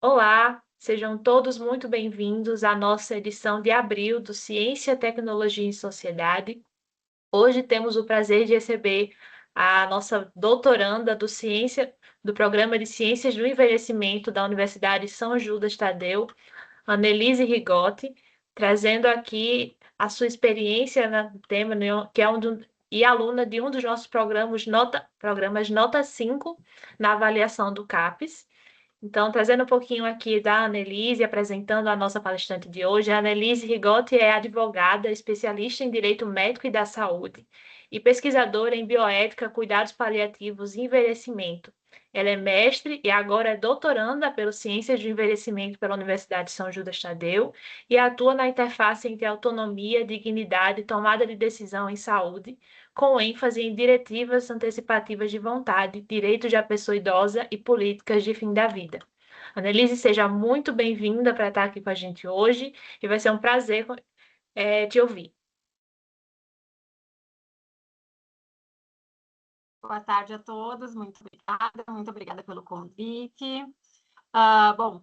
Olá, sejam todos muito bem-vindos à nossa edição de abril do Ciência, Tecnologia e Sociedade. Hoje temos o prazer de receber a nossa doutoranda do Programa de Ciências do Envelhecimento da Universidade São Judas Tadeu, Annelise Rigotti, trazendo aqui a sua experiência no tema, que é e aluna de um dos nossos programas Nota 5 na avaliação do CAPES. Então, trazendo um pouquinho aqui da Annelise, apresentando a nossa palestrante de hoje, a Annelise Rigotti é advogada, especialista em direito médico e da saúde e pesquisadora em bioética, cuidados paliativos e envelhecimento. Ela é mestre e agora é doutoranda pelo Ciências do Envelhecimento pela Universidade de São Judas Tadeu e atua na interface entre autonomia, dignidade e tomada de decisão em saúde, com ênfase em diretivas antecipativas de vontade, direitos da pessoa idosa e políticas de fim da vida. Annelise, seja muito bem-vinda para estar aqui com a gente hoje e vai ser um prazer te ouvir. Boa tarde a todos, muito obrigada pelo convite. Bom,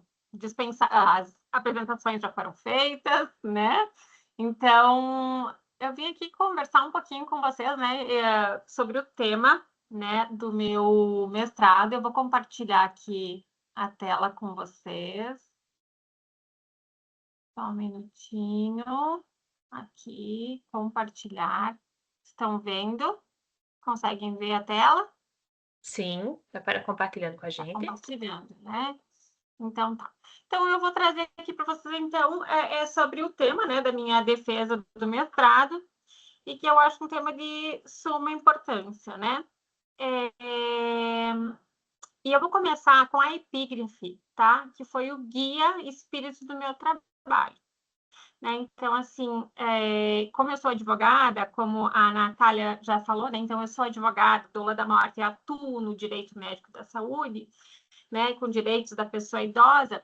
as apresentações já foram feitas, né? Então, eu vim aqui conversar um pouquinho com vocês, né, sobre o tema, né, do meu mestrado. Eu vou compartilhar aqui a tela com vocês. Só um minutinho. Aqui, compartilhar. Estão vendo? Conseguem ver a tela? Sim, vai para compartilhando com a gente. Compartilhando, né? Então, tá. Então, eu vou trazer aqui para vocês, então, sobre o tema, né, da minha defesa do mestrado, e que eu acho um tema de suma importância, né? E eu vou começar com a epígrafe, tá? Que foi o guia espírito do meu trabalho. Né? Então, assim, como eu sou advogada, como a Natália já falou, né? Então, eu sou advogada, doula da morte, e atuo no direito médico da saúde, né? Com direitos da pessoa idosa.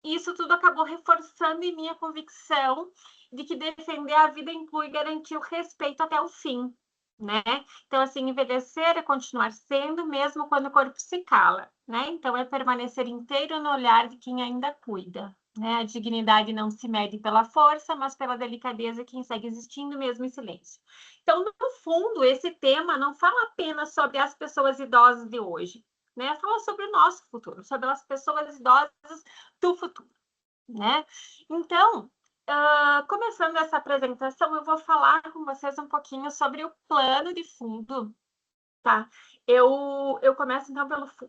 Isso tudo acabou reforçando em minha convicção de que defender a vida inclui garantir o respeito até o fim, né? Então, assim, envelhecer é continuar sendo, mesmo quando o corpo se cala, né? Então, é permanecer inteiro no olhar de quem ainda cuida, né? A dignidade não se mede pela força, mas pela delicadeza de quem segue existindo mesmo em silêncio. Então, no fundo, esse tema não fala apenas sobre as pessoas idosas de hoje, né? Fala sobre o nosso futuro, sobre as pessoas idosas do futuro, né? Então, começando essa apresentação, eu vou falar com vocês um pouquinho sobre o plano de fundo, tá? Eu começo, então,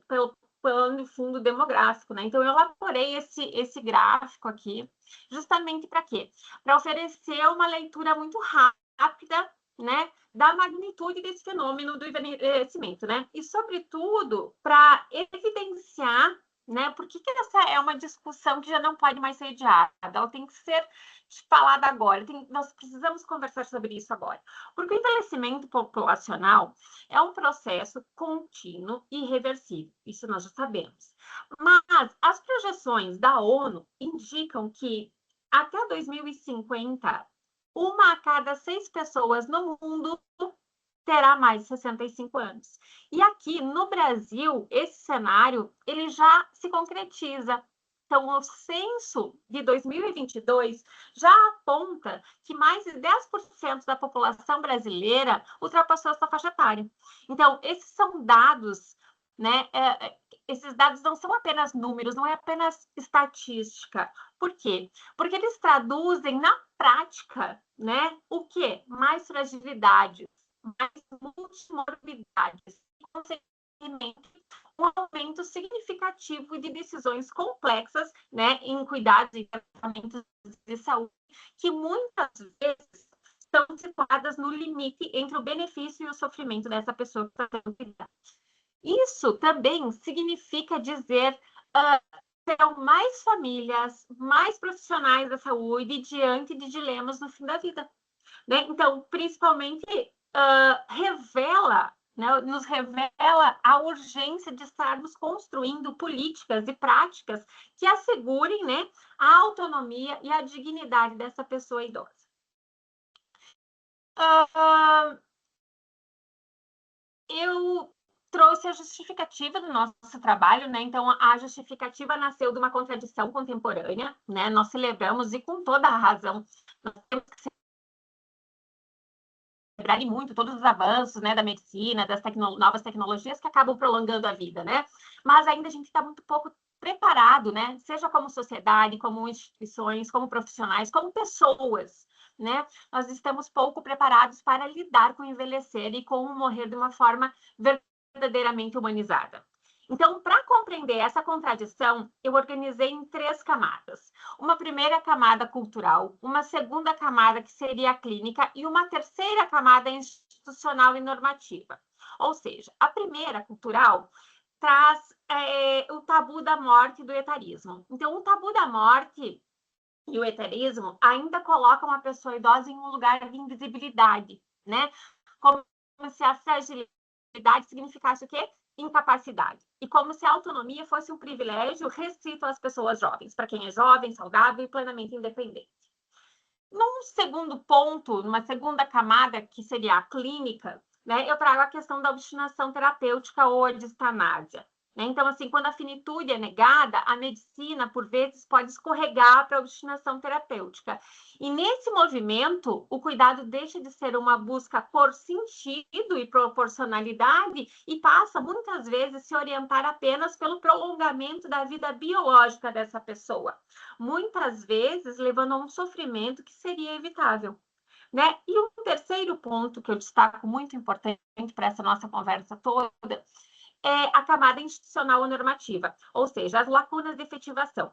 pelo plano de fundo demográfico, né? Então, eu elaborei esse gráfico aqui, justamente para quê? Para oferecer uma leitura muito rápida, né, da magnitude desse fenômeno do envelhecimento, né? E, sobretudo, para evidenciar, né, por que essa é uma discussão que já não pode mais ser adiada, ela tem que ser falada agora, nós precisamos conversar sobre isso agora. Porque o envelhecimento populacional é um processo contínuo e irreversível, isso nós já sabemos. Mas as projeções da ONU indicam que até 2050, uma a cada 6 pessoas no mundo terá mais de 65 anos. E aqui no Brasil, esse cenário ele já se concretiza. Então, o censo de 2022 já aponta que mais de 10% da população brasileira ultrapassou essa faixa etária. Então, esses são dados, né? Esses dados não são apenas números, não é apenas estatística. Por quê? Porque eles traduzem na prática, né? O quê? Mais fragilidade, mais multimorbidades e, consequentemente, um aumento significativo de decisões complexas, né, em cuidados e tratamentos de saúde, que muitas vezes estão situadas no limite entre o benefício e o sofrimento dessa pessoa que está tendo cuidado. Isso também significa dizer terão mais famílias, mais profissionais da saúde diante de dilemas no fim da vida. Né? Então, principalmente, nos revela a urgência de estarmos construindo políticas e práticas que assegurem, né, a autonomia e a dignidade dessa pessoa idosa. Eu trouxe a justificativa do nosso trabalho, né? Então, a justificativa nasceu de uma contradição contemporânea, né? Nós celebramos, e com toda a razão, nós temos que celebrar muito todos os avanços, né, da medicina, das novas tecnologias que acabam prolongando a vida, né? Mas ainda a gente está muito pouco preparado, né? Seja como sociedade, como instituições, como profissionais, como pessoas, né? Nós estamos pouco preparados para lidar com o envelhecer e com o morrer de uma forma verdadeiramente humanizada. Então, para compreender essa contradição, eu organizei em 3 camadas. Uma primeira camada cultural, uma segunda camada que seria a clínica e uma terceira camada institucional e normativa. Ou seja, a primeira, cultural, traz o tabu da morte e do etarismo. Então, o tabu da morte e o etarismo ainda colocam a pessoa idosa em um lugar de invisibilidade, né? Como se a fragilidade significasse o quê? Incapacidade. E como se a autonomia fosse um privilégio restrito às pessoas jovens, para quem é jovem, saudável e plenamente independente. Num segundo ponto, numa segunda camada, que seria a clínica, né, eu trago a questão da obstinação terapêutica ou a distanásia. Né? Então, assim, quando a finitude é negada, a medicina, por vezes, pode escorregar para a obstinação terapêutica. E nesse movimento, o cuidado deixa de ser uma busca por sentido e proporcionalidade e passa, muitas vezes, a se orientar apenas pelo prolongamento da vida biológica dessa pessoa. Muitas vezes, levando a um sofrimento que seria evitável. Né? E um terceiro ponto que eu destaco muito importante para essa nossa conversa toda é a camada institucional ou normativa, ou seja, as lacunas de efetivação.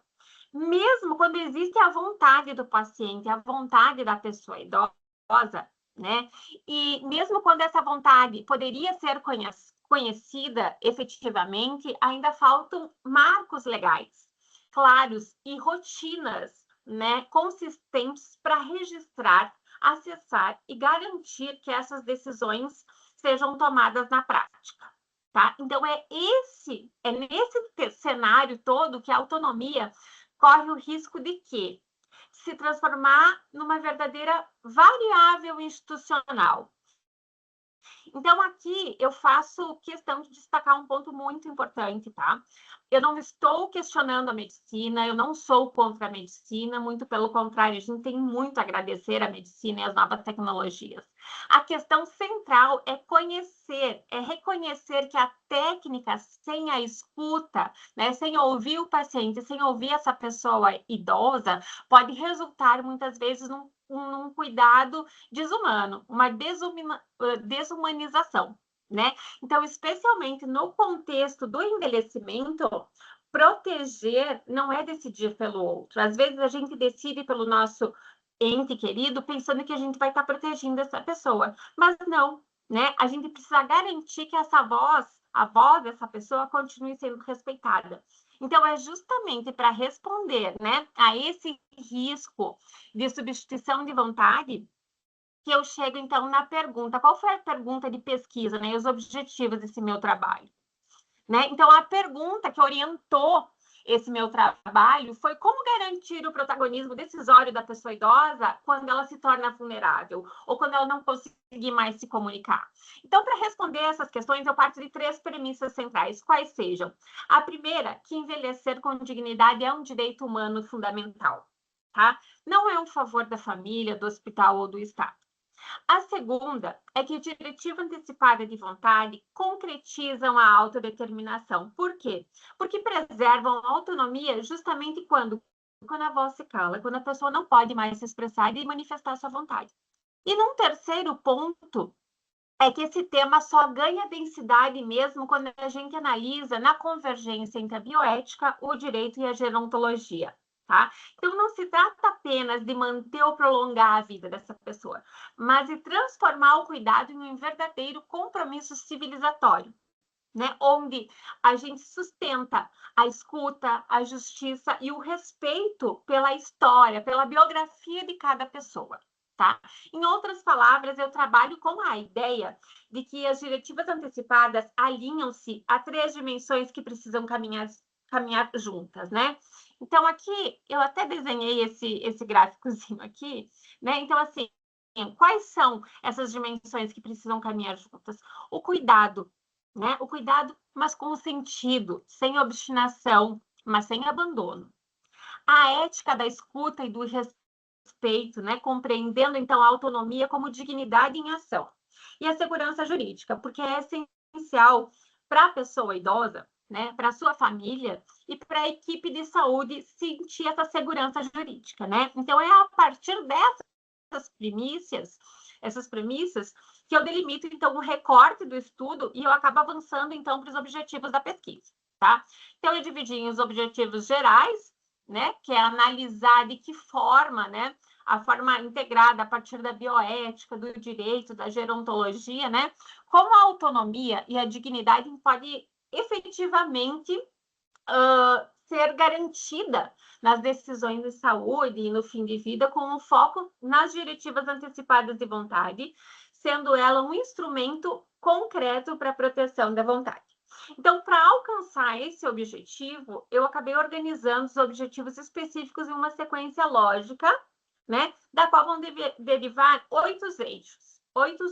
Mesmo quando existe a vontade do paciente, a vontade da pessoa idosa, né? E mesmo quando essa vontade poderia ser conhecida efetivamente, ainda faltam marcos legais claros e rotinas, né, consistentes para registrar, acessar e garantir que essas decisões sejam tomadas na prática. Tá? Então, é nesse cenário todo que a autonomia corre o risco de quê? Se transformar numa verdadeira variável institucional. Então, aqui eu faço questão de destacar um ponto muito importante, tá? Eu não estou questionando a medicina, eu não sou contra a medicina, muito pelo contrário, a gente tem muito a agradecer à medicina e às novas tecnologias. A questão central é conhecer, é reconhecer que a técnica sem a escuta, né, sem ouvir o paciente, sem ouvir essa pessoa idosa, pode resultar muitas vezes num cuidado desumano, uma desumanização, né? Então, especialmente no contexto do envelhecimento, proteger não é decidir pelo outro. Às vezes a gente decide pelo nosso ente querido, pensando que a gente vai estar protegendo essa pessoa, mas não, né? A gente precisa garantir que essa voz, a voz dessa pessoa, continue sendo respeitada. Então, é justamente para responder, né, a esse risco de substituição de vontade que eu chego, então, na pergunta. Qual foi a pergunta de pesquisa, né, e os objetivos desse meu trabalho? Né? Então, a pergunta que orientou esse meu trabalho foi como garantir o protagonismo decisório da pessoa idosa quando ela se torna vulnerável ou quando ela não conseguir mais se comunicar. Então, para responder essas questões, eu parto de 3 premissas centrais, quais sejam. A primeira, que envelhecer com dignidade é um direito humano fundamental. Tá? Não é um favor da família, do hospital ou do Estado. A segunda é que a diretiva antecipada de vontade concretizam a autodeterminação. Por quê? Porque preservam a autonomia justamente quando a voz se cala, quando a pessoa não pode mais se expressar e manifestar sua vontade. E num terceiro ponto, é que esse tema só ganha densidade mesmo quando a gente analisa na convergência entre a bioética, o direito e a gerontologia. Tá? Então, não se trata apenas de manter ou prolongar a vida dessa pessoa, mas de transformar o cuidado em um verdadeiro compromisso civilizatório, né? Onde a gente sustenta a escuta, a justiça e o respeito pela história, pela biografia de cada pessoa. Tá? Em outras palavras, eu trabalho com a ideia de que as diretivas antecipadas alinham-se a 3 dimensões que precisam caminhar juntas, né? Então, aqui, eu até desenhei esse gráficozinho aqui, né? Então, assim, quais são essas dimensões que precisam caminhar juntas? O cuidado, né? O cuidado, mas com sentido, sem obstinação, mas sem abandono. A ética da escuta e do respeito, né? Compreendendo, então, a autonomia como dignidade em ação. E a segurança jurídica, porque é essencial para a pessoa idosa, né? Para a sua família e para a equipe de saúde sentir essa segurança jurídica, né? Então, é a partir essas premissas, que eu delimito, então, um recorte do estudo e eu acabo avançando, então, para os objetivos da pesquisa, tá? Então, eu dividi em os objetivos gerais, né, que é analisar de que forma, né, a forma integrada a partir da bioética, do direito, da gerontologia, né, como a autonomia e a dignidade pode efetivamente ser garantida nas decisões de saúde e no fim de vida, com um foco nas diretivas antecipadas de vontade, sendo ela um instrumento concreto para a proteção da vontade. Então, para alcançar esse objetivo, eu acabei organizando os objetivos específicos em uma sequência lógica, né, da qual vão derivar 8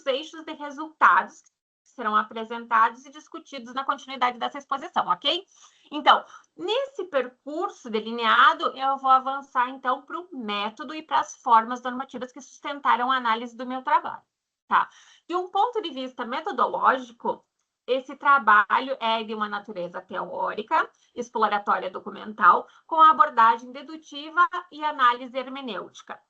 eixos de resultados que serão apresentados e discutidos na continuidade dessa exposição, ok? Então, nesse percurso delineado, eu vou avançar, então, para o método e para as formas normativas que sustentaram a análise do meu trabalho, tá? De um ponto de vista metodológico, esse trabalho é de uma natureza teórica, exploratória documental, com abordagem dedutiva e análise hermenêutica.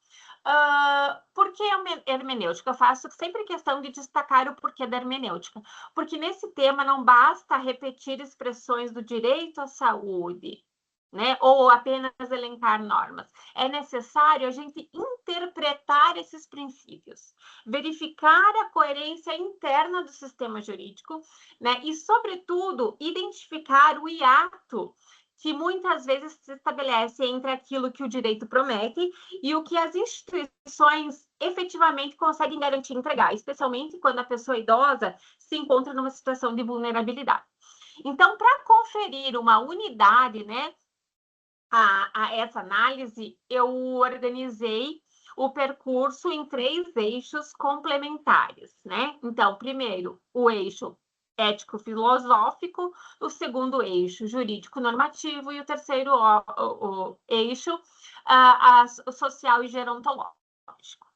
Por que hermenêutica? Eu faço sempre questão de destacar o porquê da hermenêutica, porque nesse tema não basta repetir expressões do direito à saúde, né? Ou apenas elencar normas. É necessário a gente interpretar esses princípios, verificar a coerência interna do sistema jurídico, né? E, sobretudo, identificar o hiato que muitas vezes se estabelece entre aquilo que o direito promete e o que as instituições efetivamente conseguem garantir entregar, especialmente quando a pessoa idosa se encontra numa situação de vulnerabilidade. Então, para conferir uma unidade, né, a essa análise, eu organizei o percurso em 3 eixos complementares, né? Então, primeiro, o eixo ético-filosófico, o segundo eixo jurídico-normativo e o terceiro o eixo social e gerontológico.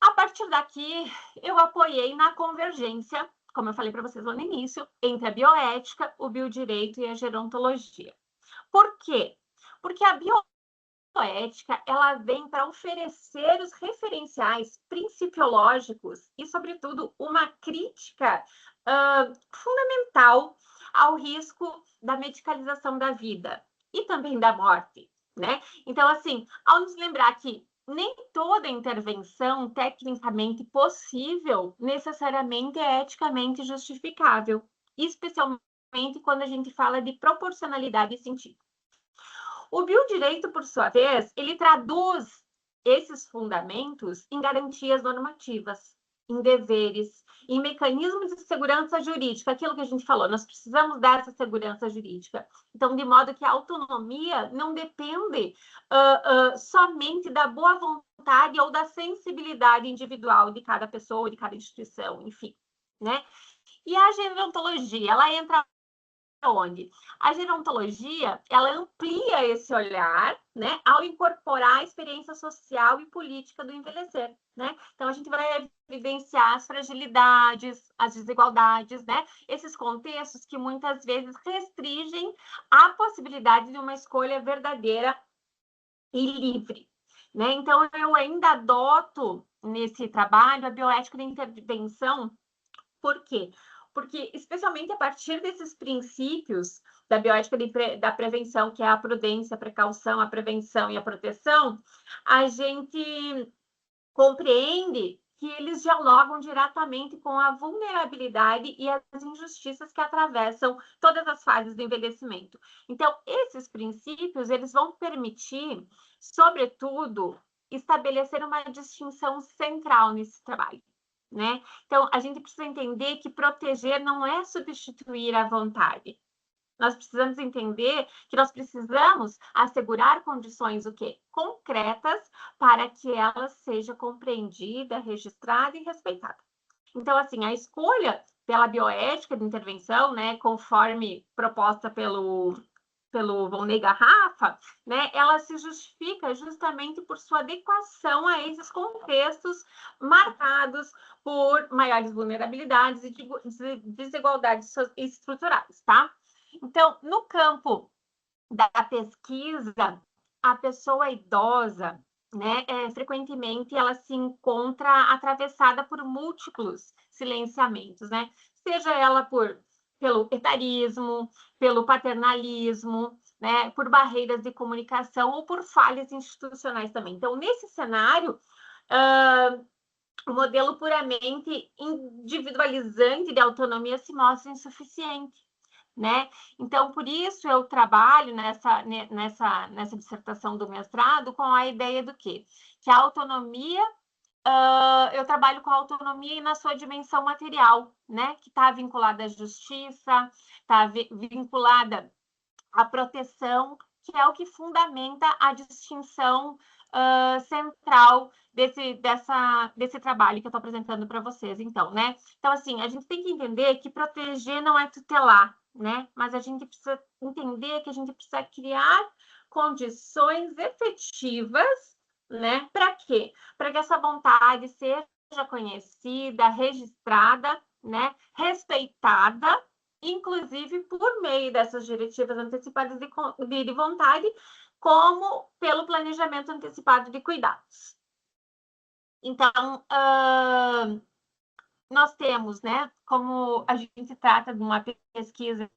A partir daqui, eu apoiei na convergência, como eu falei para vocês lá no início, entre a bioética, o biodireito e a gerontologia. Por quê? Porque a bioética ela vem para oferecer os referenciais principiológicos e, sobretudo, uma crítica fundamental ao risco da medicalização da vida e também da morte, né? Então, assim, ao nos lembrar que nem toda intervenção tecnicamente possível necessariamente é eticamente justificável, especialmente quando a gente fala de proporcionalidade e sentido. O biodireito, por sua vez, ele traduz esses fundamentos em garantias normativas, em deveres, em mecanismos de segurança jurídica, aquilo que a gente falou, nós precisamos dessa segurança jurídica. Então, de modo que a autonomia não depende somente da boa vontade ou da sensibilidade individual de cada pessoa, de cada instituição, enfim, né? E a gerontologia, ela entra onde? A gerontologia, ela amplia esse olhar, né, ao incorporar a experiência social e política do envelhecer, né? Então, a gente vai evidenciar as fragilidades, as desigualdades, né? Esses contextos que muitas vezes restringem a possibilidade de uma escolha verdadeira e livre, né? Então, eu ainda adoto nesse trabalho a bioética da intervenção. Por quê? Porque, especialmente a partir desses princípios da bioética da prevenção, que é a prudência, a precaução, a prevenção e a proteção, a gente compreende que eles dialogam diretamente com a vulnerabilidade e as injustiças que atravessam todas as fases do envelhecimento. Então, esses princípios, eles vão permitir, sobretudo, estabelecer uma distinção central nesse trabalho, né? Então, a gente precisa entender que proteger não é substituir a vontade. Nós precisamos entender que nós precisamos assegurar condições o quê? Concretas para que ela seja compreendida, registrada e respeitada. Então, assim, a escolha pela bioética de intervenção, né, conforme proposta pelo Volney Garrafa, né, ela se justifica justamente por sua adequação a esses contextos marcados por maiores vulnerabilidades e desigualdades estruturais, tá? Então, no campo da pesquisa, a pessoa idosa, né, frequentemente ela se encontra atravessada por múltiplos silenciamentos, né? Seja ela pelo etarismo, pelo paternalismo, né, por barreiras de comunicação ou por falhas institucionais também. Então, nesse cenário, o modelo puramente individualizante de autonomia se mostra insuficiente, né? Então, por isso eu trabalho nessa dissertação do mestrado com a ideia do quê? Que a autonomia, eu trabalho com a autonomia na sua dimensão material, né? Que está vinculada à justiça, está vinculada à proteção, que é o que fundamenta a distinção central desse trabalho que eu estou apresentando para vocês, então, né? Então, assim, a gente tem que entender que proteger não é tutelar, né? Mas a gente precisa entender que a gente precisa criar condições efetivas, né? Para quê? Para que essa vontade seja conhecida, registrada, né? Respeitada, inclusive por meio dessas diretivas antecipadas de vontade, como pelo planejamento antecipado de cuidados. Então, nós temos, né, como a gente trata de uma pesquisa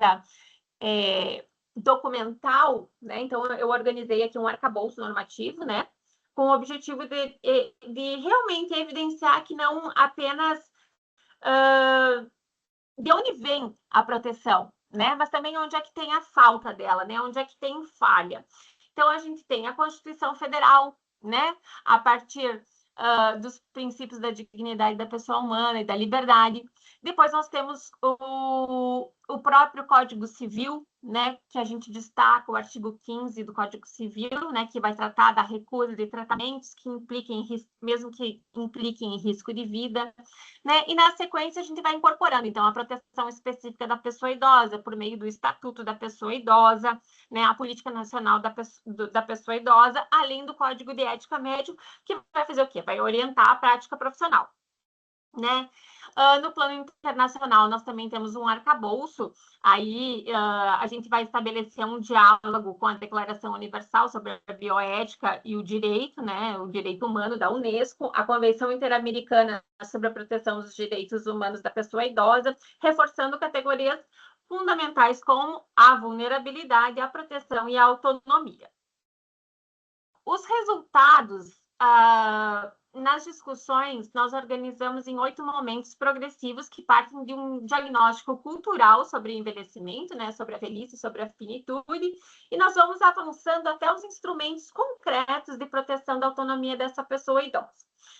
documental, né, então eu organizei aqui um arcabouço normativo, né, com o objetivo de realmente evidenciar que não apenas de onde vem a proteção, né, mas também onde é que tem a falta dela, né, onde é que tem falha. Então, a gente tem a Constituição Federal, né, a partir dos princípios da dignidade da pessoa humana e da liberdade. Depois nós temos o próprio Código Civil, né, que a gente destaca o artigo 15 do Código Civil, né, que vai tratar da recusa de tratamentos que impliquem, mesmo que impliquem em risco de vida, né, e na sequência a gente vai incorporando, então, a proteção específica da pessoa idosa, por meio do Estatuto da Pessoa Idosa, né, a Política Nacional da Pessoa Idosa, além do Código de Ética Médico, que vai fazer o quê? Vai orientar a prática profissional, né? No plano internacional, nós também temos um arcabouço, aí a gente vai estabelecer um diálogo com a Declaração Universal sobre a Bioética e o Direito, né, o Direito Humano da Unesco, a Convenção Interamericana sobre a Proteção dos Direitos Humanos da Pessoa Idosa, reforçando categorias fundamentais como a vulnerabilidade, a proteção e a autonomia. Os resultados nas discussões, nós organizamos em 8 momentos progressivos que partem de um diagnóstico cultural sobre o envelhecimento, né, sobre a velhice, sobre a finitude, e nós vamos avançando até os instrumentos concretos de proteção da autonomia dessa pessoa idosa.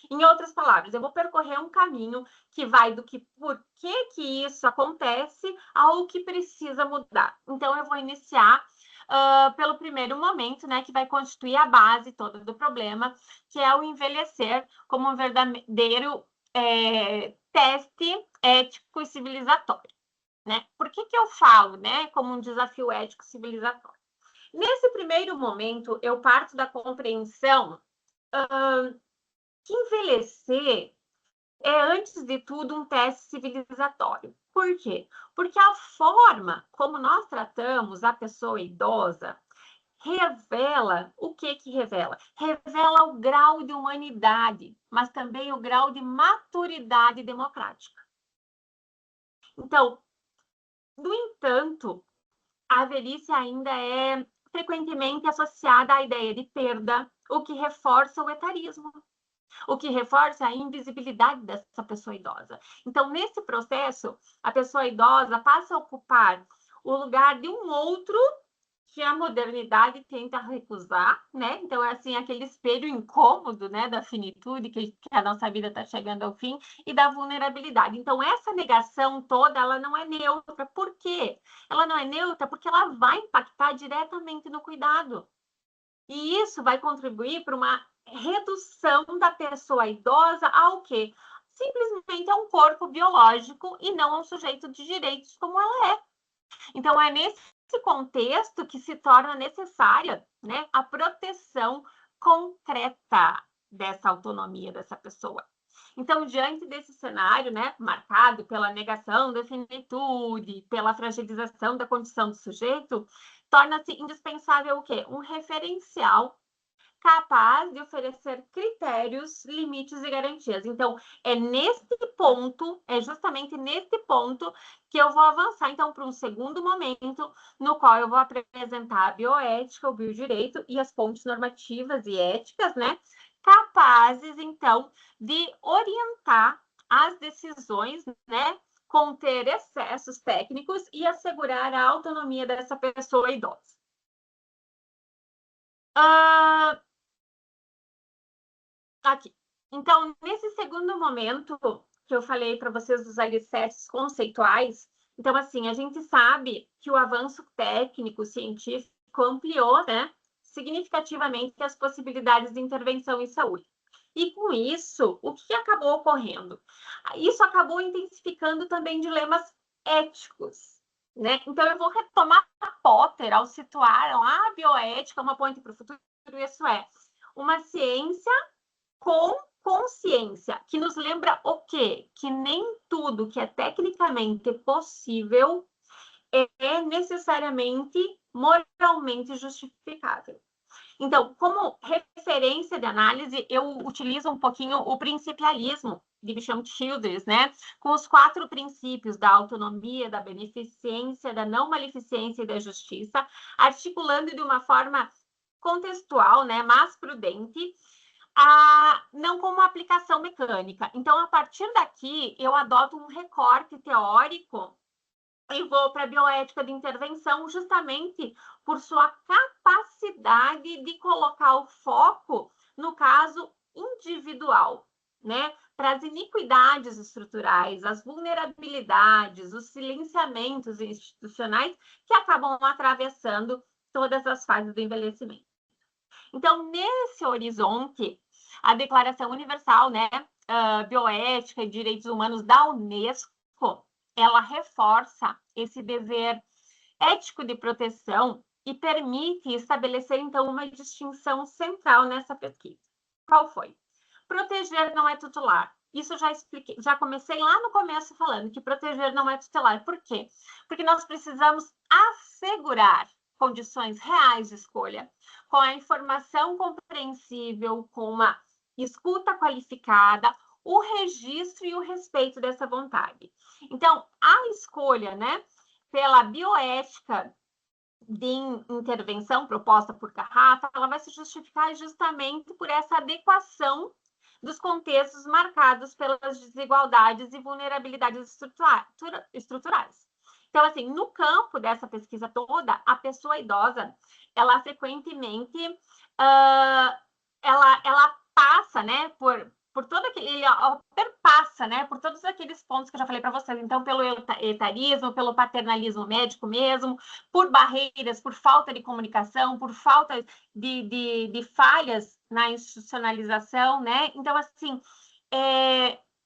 Em outras palavras, eu vou percorrer um caminho que vai do que por que isso acontece ao que precisa mudar. Então, eu vou iniciar pelo primeiro momento, né, que vai constituir a base toda do problema, que é o envelhecer como um verdadeiro teste ético e civilizatório, né? Por que eu falo, né, como um desafio ético civilizatório? Nesse primeiro momento, eu parto da compreensão que envelhecer é, antes de tudo, um teste civilizatório. Por quê? Porque a forma como nós tratamos a pessoa idosa revela o que revela? Revela o grau de humanidade, mas também o grau de maturidade democrática. Então, no entanto, a velhice ainda é frequentemente associada à ideia de perda, o que reforça o etarismo, o que reforça a invisibilidade dessa pessoa idosa. Então, nesse processo, a pessoa idosa passa a ocupar o lugar de um outro que a modernidade tenta recusar, né? Então, é assim, aquele espelho incômodo, né, da finitude, que a nossa vida está chegando ao fim, e da vulnerabilidade. Então, essa negação toda, ela não é neutra. Por quê? Ela não é neutra porque ela vai impactar diretamente no cuidado. E isso vai contribuir para uma redução da pessoa idosa ao quê? simplesmente é um corpo biológico e não é um sujeito de direitos como ela é. Então, é nesse contexto que se torna necessária, né, a proteção concreta dessa autonomia dessa pessoa. Então, diante desse cenário, né, marcado pela negação da finitude, pela fragilização da condição do sujeito, torna-se indispensável o quê? Um referencial capaz de oferecer critérios, limites e garantias. Então, é nesse ponto, é justamente nesse ponto que eu vou avançar, então, para um segundo momento, no qual eu vou apresentar a bioética, o biodireito e as pontes normativas e éticas, né? Capazes, então, de orientar as decisões, né? Conter excessos técnicos e assegurar a autonomia dessa pessoa idosa. Aqui. Então, nesse segundo momento que eu falei para vocês dos alicerces conceituais, então, assim, a gente sabe que o avanço técnico, científico, ampliou, né, significativamente as possibilidades de intervenção em saúde. E com isso, o que acabou ocorrendo? Isso acabou intensificando também dilemas éticos, né? Então, eu vou retomar Potter ao situar a bioética, uma ponte para o futuro, isso é uma ciência com consciência, que nos lembra o quê? Que nem tudo que é tecnicamente possível é necessariamente moralmente justificável. Então, como referência de análise, eu utilizo um pouquinho o principialismo de Bishop Childress, né? Com os 4 princípios da autonomia, da beneficência, da não maleficência e da justiça, articulando de uma forma contextual, né, mais prudente, não como uma aplicação mecânica. Então, a partir daqui, eu adoto um recorte teórico e vou para a bioética de intervenção, justamente por sua capacidade de colocar o foco no caso individual, né? Para as iniquidades estruturais, as vulnerabilidades, os silenciamentos institucionais que acabam atravessando todas as fases do envelhecimento. Então, nesse horizonte, a Declaração Universal, né, Bioética e Direitos Humanos da Unesco, ela reforça esse dever ético de proteção e permite estabelecer, então, uma distinção central nessa pesquisa. Qual foi? Proteger não é tutelar. Isso já expliquei, já comecei lá no começo falando que proteger não é tutelar. Por quê? Porque nós precisamos assegurar condições reais de escolha, com a informação compreensível, com uma escuta qualificada, o registro e o respeito dessa vontade. Então, a escolha, né, pela bioética de intervenção proposta por Carrafa, ela vai se justificar justamente por essa adequação dos contextos marcados pelas desigualdades e vulnerabilidades estruturais. Então, assim, no campo dessa pesquisa toda, a pessoa idosa, ela frequentemente, ela passa, né, por todo aquele, perpassa, né, por todos aqueles pontos que eu já falei para vocês. Então, pelo etarismo, pelo paternalismo médico mesmo, por barreiras, por falta de comunicação, por falta de falhas na institucionalização, né? Então, assim,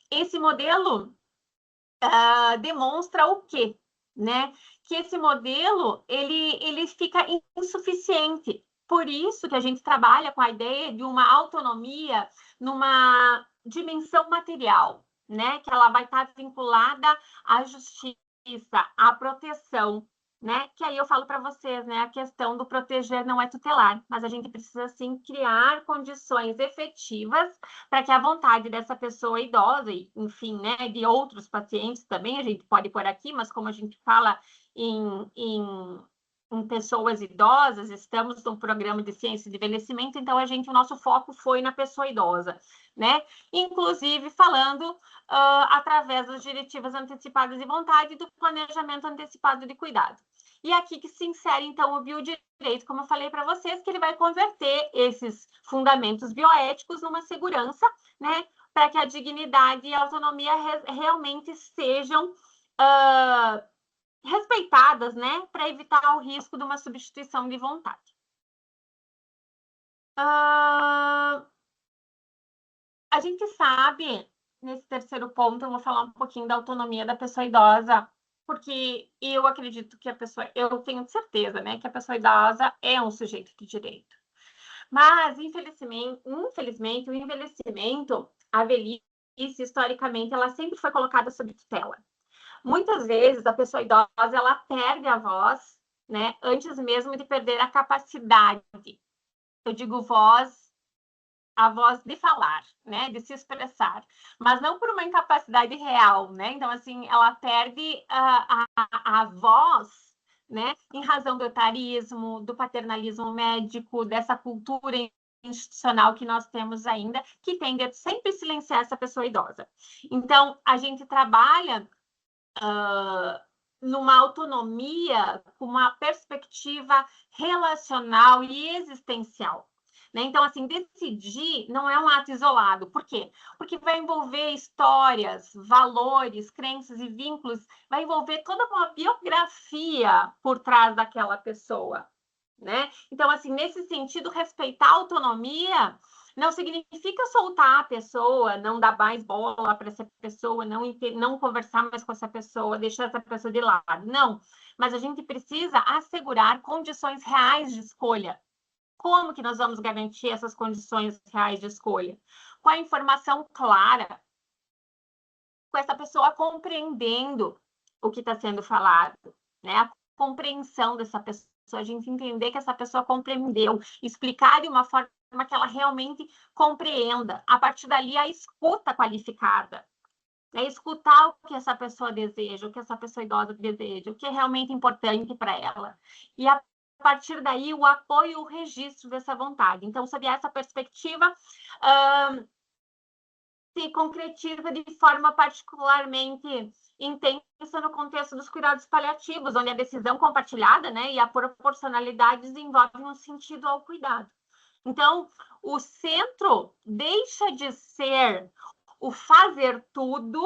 esse modelo demonstra o quê? Né? Que esse modelo, ele fica insuficiente. Por isso que a gente trabalha com a ideia de uma autonomia numa dimensão material, né? Que ela vai estar vinculada à justiça, à proteção, né? Que aí eu falo para vocês, né? A questão do proteger não é tutelar, mas a gente precisa, sim, criar condições efetivas para que a vontade dessa pessoa idosa, e, enfim, né? De outros pacientes também, a gente pode pôr aqui, mas como a gente fala em pessoas idosas, estamos num programa de ciência de envelhecimento, então o nosso foco foi na pessoa idosa, né? Inclusive falando através das diretivas antecipadas de vontade e do planejamento antecipado de cuidado. E aqui que se insere, então, o biodireito, como eu falei para vocês, que ele vai converter esses fundamentos bioéticos numa segurança, né? Para que a dignidade e a autonomia realmente sejam respeitadas, né, para evitar o risco de uma substituição de vontade. A gente sabe, nesse terceiro ponto, eu vou falar um pouquinho da autonomia da pessoa idosa, porque eu acredito que eu tenho certeza, né, que a pessoa idosa é um sujeito de direito. Mas, infelizmente, o envelhecimento, a velhice, historicamente, ela sempre foi colocada sob tutela. Muitas vezes, a pessoa idosa, ela perde a voz, né, antes mesmo de perder a capacidade. Eu digo voz, a voz de falar, né, de se expressar, mas não por uma incapacidade real, né? Então, assim, ela perde a voz, né, em razão do etarismo, do paternalismo médico, dessa cultura institucional que nós temos ainda, que tende a sempre silenciar essa pessoa idosa. Então, a gente trabalha numa autonomia, com uma perspectiva relacional e existencial. Né? Então, assim, decidir não é um ato isolado. Por quê? Porque vai envolver histórias, valores, crenças e vínculos, vai envolver toda uma biografia por trás daquela pessoa. Né? Então, assim, nesse sentido, respeitar a autonomia não significa soltar a pessoa, não dar mais bola para essa pessoa, não conversar mais com essa pessoa, deixar essa pessoa de lado. Não. Mas a gente precisa assegurar condições reais de escolha. Como que nós vamos garantir essas condições reais de escolha? Com a informação clara, com essa pessoa compreendendo o que está sendo falado, né? A compreensão dessa pessoa, a gente entender que essa pessoa compreendeu, explicar de uma forma que ela realmente compreenda. A partir dali, a escuta qualificada, né? Escutar o que essa pessoa deseja, o que essa pessoa idosa deseja, o que é realmente importante para ela. E a partir daí, o apoio e o registro dessa vontade. Então, sob essa perspectiva, se concretiza de forma particularmente intensa no contexto dos cuidados paliativos, onde a decisão compartilhada, né, e a proporcionalidade desenvolvem um sentido ao cuidado. Então, o centro deixa de ser o fazer tudo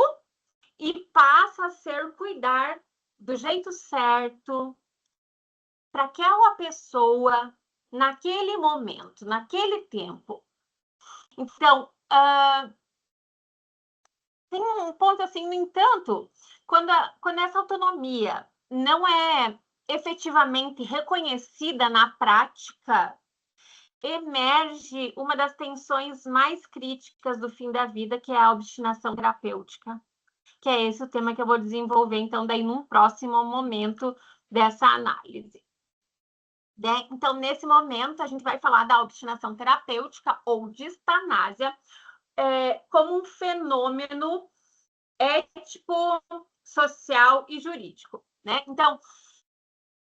e passa a ser cuidar do jeito certo para aquela pessoa naquele momento, naquele tempo. Então, tem um ponto assim, no entanto, quando essa autonomia não é efetivamente reconhecida na prática, emerge uma das tensões mais críticas do fim da vida, que é a obstinação terapêutica, que é esse o tema que eu vou desenvolver, então, daí num próximo momento dessa análise. Né? Então, nesse momento, a gente vai falar da obstinação terapêutica ou distanásia como um fenômeno ético, social e jurídico. Né? Então,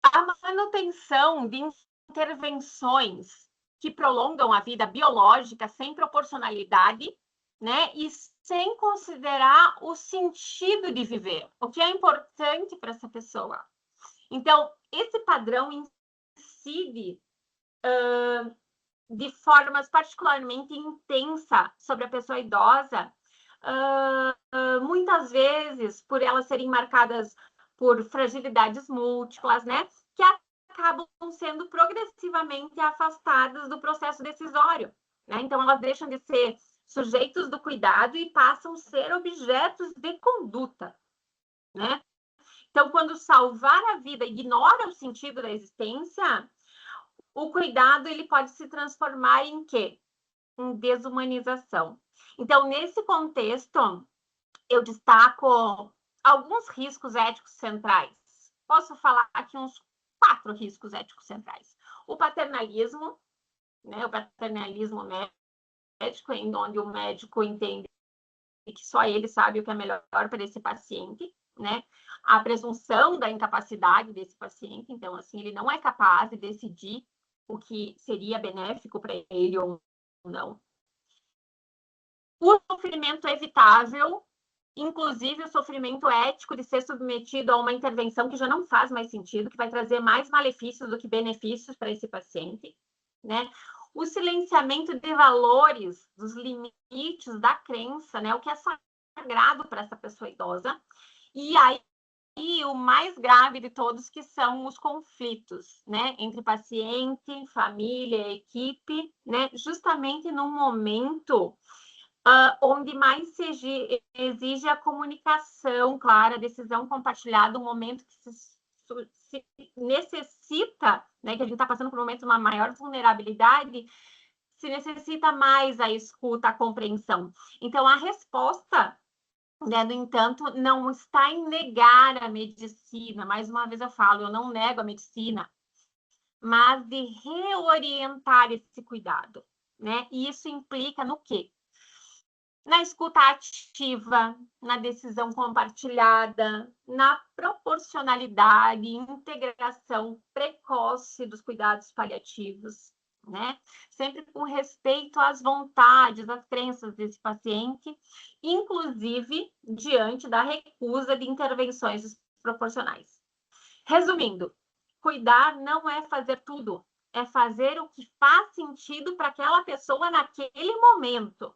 a manutenção de intervenções que prolongam a vida biológica sem proporcionalidade, né? E sem considerar o sentido de viver, o que é importante para essa pessoa. Então, esse padrão incide de formas particularmente intensa sobre a pessoa idosa, muitas vezes por elas serem marcadas por fragilidades múltiplas, né? Que acabam sendo progressivamente afastadas do processo decisório, né? Então, elas deixam de ser sujeitos do cuidado e passam a ser objetos de conduta, né? Então, quando salvar a vida ignora o sentido da existência, o cuidado ele pode se transformar em quê? Em desumanização. Então, nesse contexto, eu destaco alguns riscos éticos centrais. Posso falar aqui uns 4 riscos éticos centrais. O paternalismo, né? O paternalismo médico, em onde o médico entende que só ele sabe o que é melhor para esse paciente, né? A presunção da incapacidade desse paciente, então, assim, ele não é capaz de decidir o que seria benéfico para ele ou não. O sofrimento evitável, inclusive o sofrimento ético de ser submetido a uma intervenção que já não faz mais sentido, que vai trazer mais malefícios do que benefícios para esse paciente, né? O silenciamento de valores, dos limites da crença, né? O que é sagrado para essa pessoa idosa. E aí, o mais grave de todos, que são os conflitos, né? Entre paciente, família, equipe, né? Justamente num momento onde mais se exige a comunicação clara, a decisão compartilhada, um momento que se necessita, né, que a gente está passando por um momento de uma maior vulnerabilidade, se necessita mais a escuta, a compreensão. Então, a resposta, né, no entanto, não está em negar a medicina. Mais uma vez eu falo, eu não nego a medicina, mas de reorientar esse cuidado, né? E isso implica no quê? Na escuta ativa, na decisão compartilhada, na proporcionalidade e integração precoce dos cuidados paliativos, né? Sempre com respeito às vontades, às crenças desse paciente, inclusive diante da recusa de intervenções desproporcionais. Resumindo, cuidar não é fazer tudo, é fazer o que faz sentido para aquela pessoa naquele momento.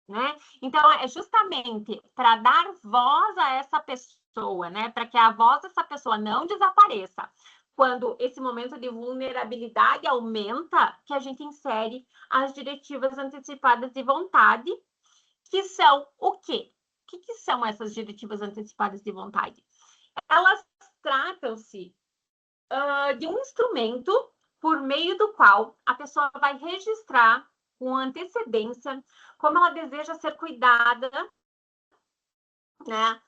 Né? Então, é justamente para dar voz a essa pessoa, né? Para que a voz dessa pessoa não desapareça. Quando esse momento de vulnerabilidade aumenta, que a gente insere as diretivas antecipadas de vontade, que são o quê? O que são essas diretivas antecipadas de vontade? Elas tratam-se de um instrumento por meio do qual a pessoa vai registrar com antecedência como ela deseja ser cuidada, né?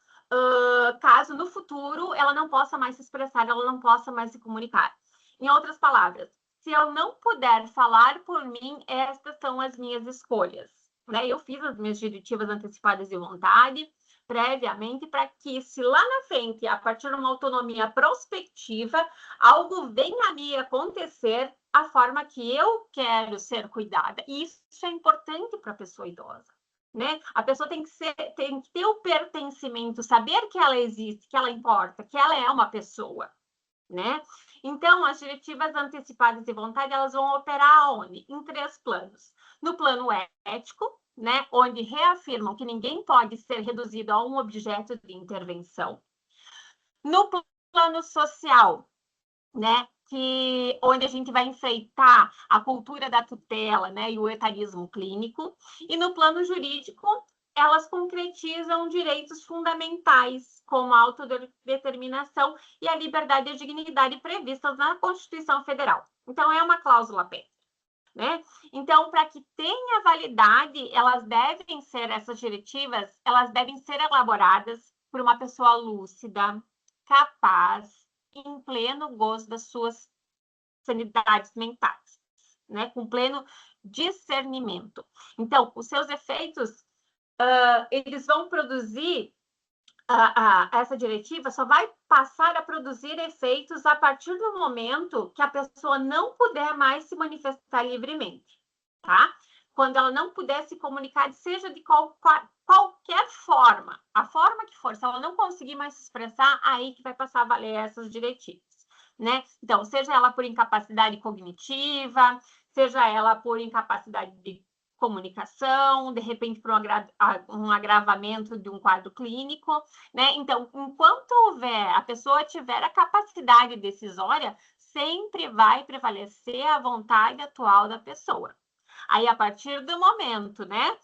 Caso no futuro ela não possa mais se expressar, ela não possa mais se comunicar. Em outras palavras, se eu não puder falar por mim, estas são as minhas escolhas. Né? Eu fiz as minhas diretivas antecipadas de vontade previamente para que, se lá na frente, a partir de uma autonomia prospectiva, algo venha a me acontecer a forma que eu quero ser cuidada. E isso é importante para a pessoa idosa. Né? A pessoa tem que ter o pertencimento, saber que ela existe, que ela importa, que ela é uma pessoa. Né? Então, as diretivas antecipadas de vontade, elas vão operar onde? Em 3 planos. No plano ético, né, onde reafirmam que ninguém pode ser reduzido a um objeto de intervenção. No plano social, né, onde a gente vai enfrentar a cultura da tutela, né, e o etarismo clínico. E no plano jurídico, elas concretizam direitos fundamentais, como a autodeterminação e a liberdade e a dignidade previstas na Constituição Federal. Então, é uma cláusula pétrea. Né? Então, para que tenha validade, essas diretivas, elas devem ser elaboradas por uma pessoa lúcida, capaz, em pleno gozo das suas sanidades mentais, né? Com pleno discernimento. Então, os seus efeitos, eles vão produzir, essa diretiva só vai passar a produzir efeitos a partir do momento que a pessoa não puder mais se manifestar livremente, tá? Quando ela não puder se comunicar, seja de qualquer forma, a forma que for, se ela não conseguir mais se expressar, aí que vai passar a valer essas diretivas, né? Então, seja ela por incapacidade cognitiva, seja ela por incapacidade de comunicação, de repente por um agravamento de um quadro clínico, né? Então, enquanto a pessoa tiver a capacidade decisória, sempre vai prevalecer a vontade atual da pessoa. Aí, a partir do momento, né,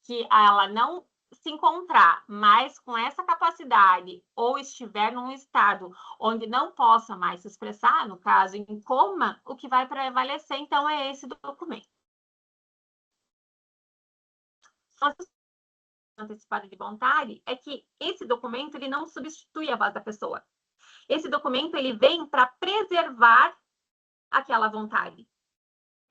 que ela não se encontrar mais com essa capacidade ou estiver num estado onde não possa mais se expressar, no caso, em coma, o que vai prevalecer, então, é esse documento. Antecipada de vontade é que esse documento ele não substitui a voz da pessoa. Esse documento ele vem para preservar aquela vontade.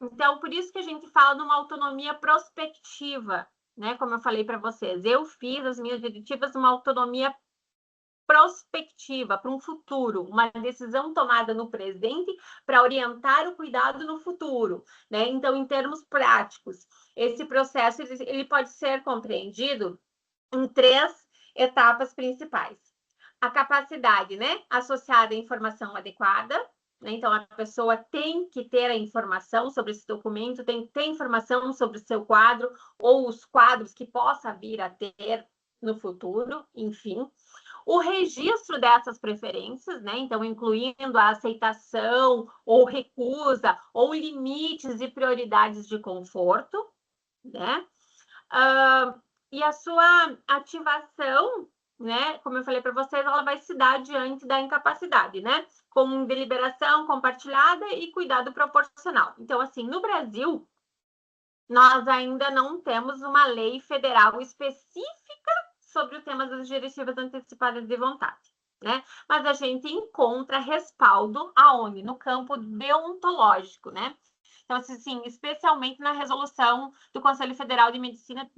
Então, por isso que a gente fala de uma autonomia prospectiva, né? Como eu falei para vocês, eu fiz as minhas diretivas numa autonomia prospectiva para um futuro, uma decisão tomada no presente para orientar o cuidado no futuro, né? Então, em termos práticos, esse processo ele pode ser compreendido em 3 etapas principais. A capacidade, né, associada à informação adequada, né? Então, a pessoa tem que ter a informação sobre esse documento, tem que ter informação sobre o seu quadro ou os quadros que possa vir a ter no futuro, enfim. O registro dessas preferências, né? Então, incluindo a aceitação ou recusa, ou limites e prioridades de conforto, né? E a sua ativação, né, como eu falei para vocês, ela vai se dar diante da incapacidade, né, com deliberação compartilhada e cuidado proporcional. Então, assim, no Brasil, nós ainda não temos uma lei federal específica sobre o tema das diretivas antecipadas de vontade, né? Mas a gente encontra respaldo aonde? No campo deontológico, né? Então, assim, especialmente na resolução do Conselho Federal de Medicina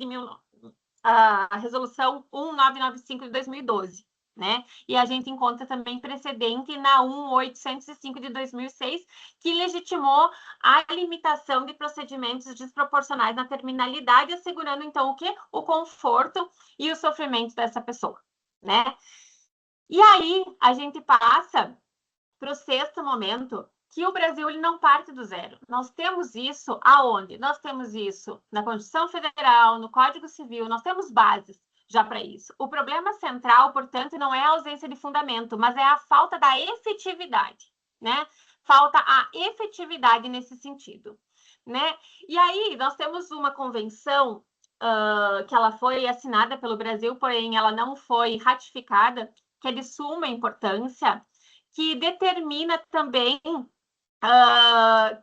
a resolução 1995 de 2012, né? E a gente encontra também precedente na 1805 de 2006, que legitimou a limitação de procedimentos desproporcionais na terminalidade, assegurando então o quê? O conforto e o sofrimento dessa pessoa, né? E aí a gente passa para o sexto momento, que o Brasil ele não parte do zero. Nós temos isso aonde? Nós temos isso na Constituição Federal, no Código Civil, nós temos bases já para isso. O problema central, portanto, não é a ausência de fundamento, mas é a falta da efetividade, né? Falta a efetividade nesse sentido, né? E aí nós temos uma convenção que ela foi assinada pelo Brasil, porém ela não foi ratificada, que é de suma importância, que determina também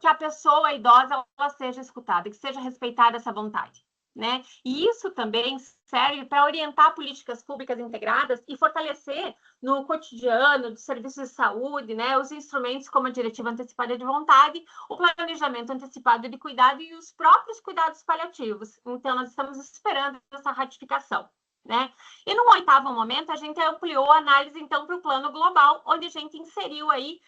que a pessoa idosa ela seja escutada, que seja respeitada essa vontade, né? E isso também serve para orientar políticas públicas integradas e fortalecer no cotidiano do serviço de saúde, né, os instrumentos como a diretiva antecipada de vontade, o planejamento antecipado de cuidado e os próprios cuidados paliativos. Então, nós estamos esperando essa ratificação, né? E no oitavo momento, a gente ampliou a análise, então, para o plano global, onde a gente inseriu aí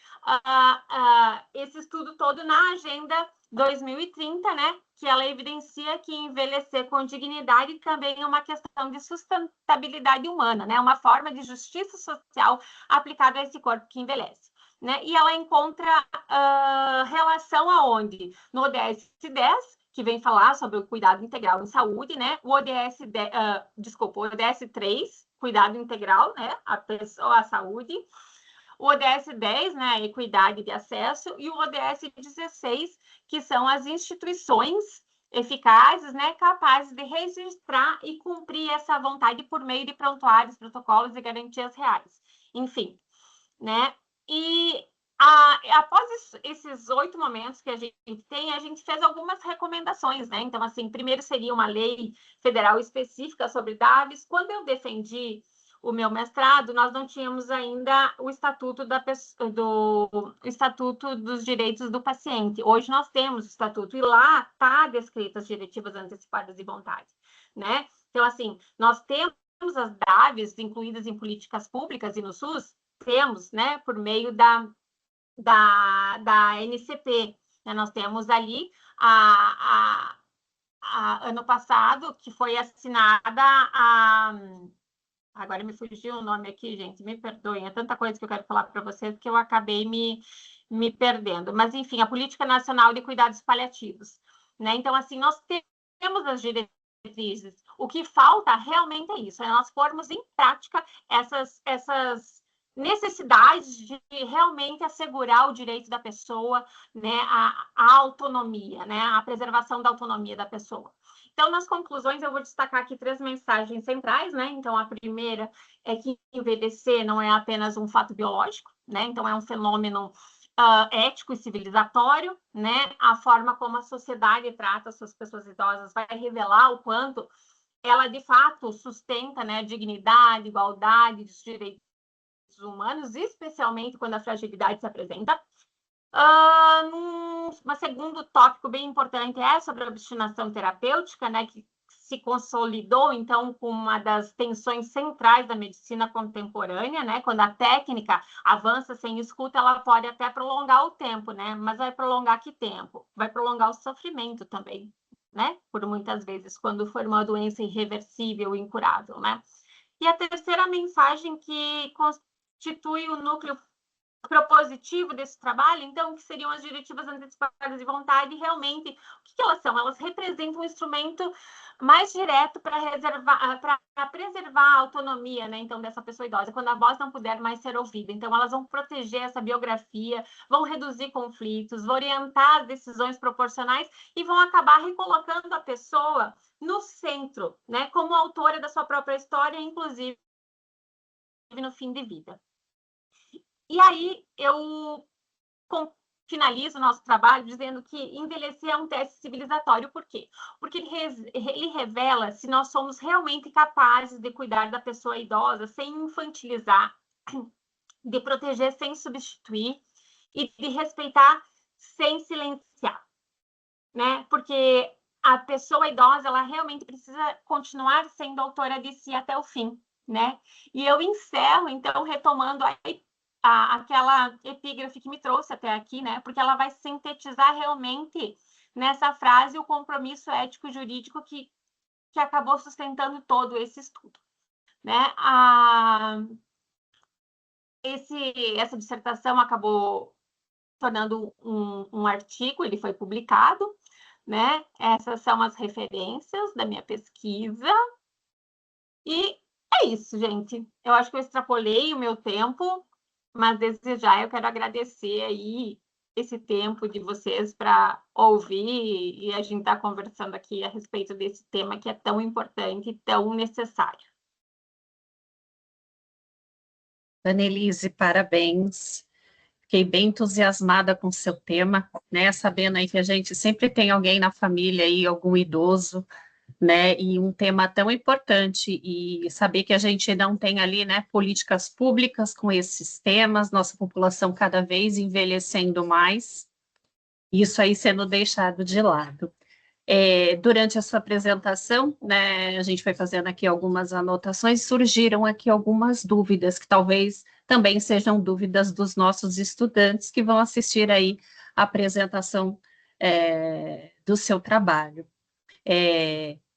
esse estudo todo na Agenda 2030, né? Que ela evidencia que envelhecer com dignidade também é uma questão de sustentabilidade humana, né? Uma forma de justiça social aplicada a esse corpo que envelhece, né? E ela encontra relação aonde? No ODS 10, que vem falar sobre o cuidado integral em saúde, né? O ODS, o ODS 3, cuidado integral, né? A pessoa, a saúde. O ODS 10, né? Equidade de acesso. E o ODS 16, que são as instituições eficazes, né? Capazes de registrar e cumprir essa vontade por meio de prontuários, protocolos e garantias reais. Enfim, né? E após esses 8 momentos que a gente tem, a gente fez algumas recomendações, né? Então, assim, primeiro seria uma lei federal específica sobre DAVs. Quando eu defendi o meu mestrado, nós não tínhamos ainda o Estatuto Estatuto dos Direitos do Paciente. Hoje nós temos o Estatuto, e lá está descrito as diretivas antecipadas de vontade, né? Então, assim, nós temos as DAVs incluídas em políticas públicas e no SUS, temos, né, por meio da NCP. Né? Nós temos ali, ano passado, que foi assinada agora me fugiu o nome aqui, gente, me perdoem, é tanta coisa que eu quero falar para vocês que eu acabei me perdendo. Mas, enfim, a Política Nacional de Cuidados Paliativos. Né? Então, assim, nós temos as diretrizes. O que falta realmente é isso, é nós pormos em prática essas necessidades de realmente assegurar o direito da pessoa, né, a autonomia, né, a preservação da autonomia da pessoa. Então, nas conclusões, eu vou destacar aqui 3 mensagens centrais, né? Então, a primeira é que envelhecer não é apenas um fato biológico, né? Então, é um fenômeno ético e civilizatório, né? A forma como a sociedade trata as suas pessoas idosas vai revelar o quanto ela, de fato, sustenta, né, a dignidade, igualdade dos direitos humanos, especialmente quando a fragilidade se apresenta. Um segundo tópico bem importante é sobre a obstinação terapêutica, né, que se consolidou, então, com uma das tensões centrais da medicina contemporânea, né, quando a técnica avança sem escuta, ela pode até prolongar o tempo, né, mas vai prolongar que tempo? Vai prolongar o sofrimento também, né, por muitas vezes, quando for uma doença irreversível, incurável, né. E a terceira mensagem que constitui o núcleo propositivo desse trabalho, então, que seriam as diretivas antecipadas de vontade, realmente, o que elas são? Elas representam um instrumento mais direto para preservar a autonomia, né, então, dessa pessoa idosa, quando a voz não puder mais ser ouvida. Então, elas vão proteger essa biografia, vão reduzir conflitos, vão orientar as decisões proporcionais e vão acabar recolocando a pessoa no centro, né, como autora da sua própria história, inclusive no fim de vida. E aí eu finalizo o nosso trabalho dizendo que envelhecer é um teste civilizatório. Por quê? Porque ele revela se nós somos realmente capazes de cuidar da pessoa idosa sem infantilizar, de proteger sem substituir e de respeitar sem silenciar, né? Porque a pessoa idosa, ela realmente precisa continuar sendo autora de si até o fim, né? E eu encerro, então, retomando aquela epígrafe que me trouxe até aqui, né? Porque ela vai sintetizar realmente nessa frase o compromisso ético-jurídico que acabou sustentando todo esse estudo, né? Essa dissertação acabou tornando um artigo, ele foi publicado, né? Essas são as referências da minha pesquisa. E é isso, gente. Eu acho que eu extrapolei o meu tempo, mas desde já eu quero agradecer aí esse tempo de vocês para ouvir e a gente está conversando aqui a respeito desse tema que é tão importante e tão necessário. Annelise, parabéns. Fiquei bem entusiasmada com o seu tema, né? Sabendo aí que a gente sempre tem alguém na família aí, algum idoso, né? E um tema tão importante, e saber que a gente não tem ali, né, políticas públicas com esses temas, nossa população cada vez envelhecendo mais, isso aí sendo deixado de lado. Durante a sua apresentação, né, a gente foi fazendo aqui algumas anotações, surgiram aqui algumas dúvidas, que talvez também sejam dúvidas dos nossos estudantes que vão assistir aí a apresentação do seu trabalho.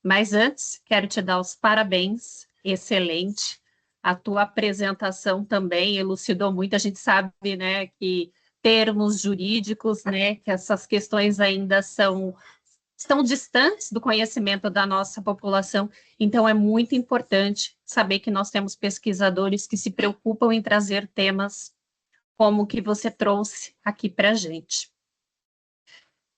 Mas antes, quero te dar os parabéns, excelente. A tua apresentação também elucidou muito, a gente sabe, né, que termos jurídicos, né, que essas questões ainda estão distantes do conhecimento da nossa população, então é muito importante saber que nós temos pesquisadores que se preocupam em trazer temas como o que você trouxe aqui para a gente.